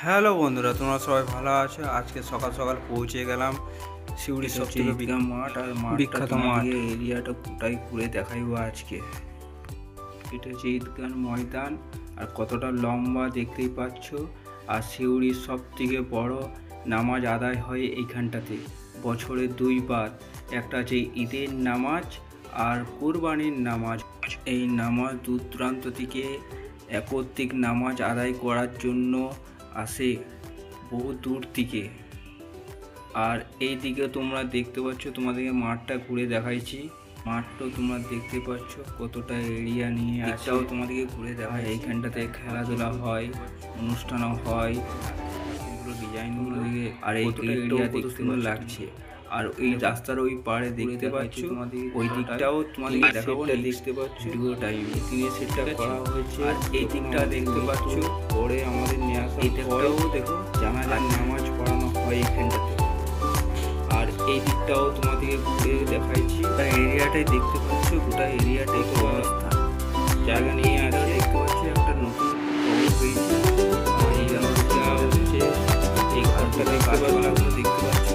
Hello বন্ধুরা, তোমরা সবাই ভালো আছো? আজকে সকাল সকাল পৌঁছে গেলাম শিউড়ির সবথেকে ঈদগাহ মাঠ। আর বিখ্যাত মাঠ। এরিয়াটা পুটাই ঘুরে দেখাইবো আজকে। এটা হচ্ছে ঈদগাহ ময়দান, আর কতটা লম্বা দেখতেই পাচ্ছ। আর শিউড়ির সব থেকে বড় নামাজ আদায় হয় এইখানটাতে বছরে দুইবার। একটা হচ্ছে ঈদের নামাজ আর কোরবানির নামাজ। এই নামাজ দূর দূরান্ত থেকে একত্রিক নামাজ আদায় করার জন্য আসে বহু দূর থেকে। আর এই দিকে তোমরা দেখতে পাচ্ছ, তোমাদেরকে মাঠটা ঘুরে দেখাইছি। মাঠটাও তোমরা দেখতে পাচ্ছ কতটা এরিয়া নিয়ে আসাও তোমাদেরকে ঘুরে দেখায়। এইখানটাতে খেলাধুলা হয়, অনুষ্ঠানও হয়, এগুলো ডিজাইন তোমাদেরকে। আর এই এরিয়া দেখতে সুন্দর লাগছে। আর ওই রাস্তার ওই পাড়ে দেখতে পাচ্ছ, ওই দিকটাও তোমাদেরকে দেখাবো। দেখতে পাচ্ছ ভিডিও টাইমে টিনের সেটটা করা হয়েছে। আর এই দিকটা দেখতে পাচ্ছ পরে আমাদের নিয়ে আসা। এইটাও দেখো জানাজার নামাজ পড়ানো হয় এইখানটাতে। আর এই দিকটাও তোমাদেরকে ঘুরে দেখাইছি। এরিয়াটাই দেখতে পাচ্ছ, গোটা এরিয়াটাই তো অবস্থা জায়গা নিয়ে আছে। দেখতে পাচ্ছি একটা নতুন খবর পেয়েছি। এই রাস্তা হচ্ছে এই ঘরটাতে গাছপালাগুলো দেখতে পাচ্ছি।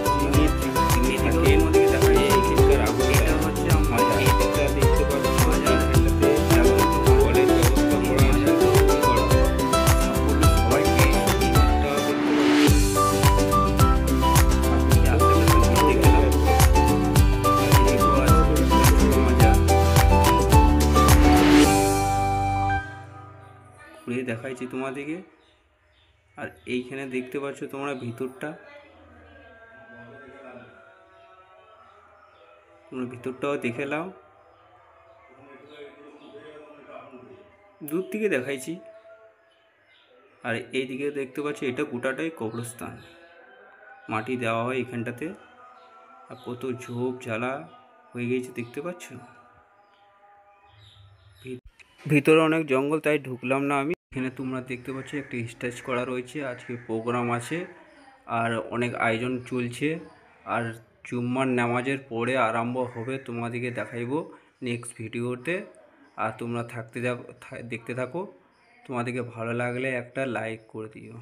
ঘুরে দেখাইছি তোমাদেরকে। আর এইখানে দেখতে পাচ্ছ তোমরা ভিতরটা, তোমরা ভিতরটাও দেখে নাও। দূর থেকে দেখাইছি। আর এইদিকে দেখতে পাচ্ছ এটা গোটাটাই কবরস্থান, মাটি দেওয়া হয় এখানটাতে। আর কত ঝোপ ঝালা হয়ে গেছে দেখতে পাচ্ছ। ভিতরে অনেক জঙ্গল, তাই ঢুকলাম না আমি। এখানে তোমরা দেখতে পাচ্ছ একটা স্টেজ করা রয়েছে, আজকে প্রোগ্রাম আছে আর অনেক আয়োজন চলছে। আর জুম্মার নামাজের পরে আরম্ভ হবে, তোমাদেরকে দেখাইবো নেক্সট ভিডিওতে। আর তোমরা দেখতে থাকো। তোমাদেরকে ভালো লাগলে একটা লাইক করে দিও।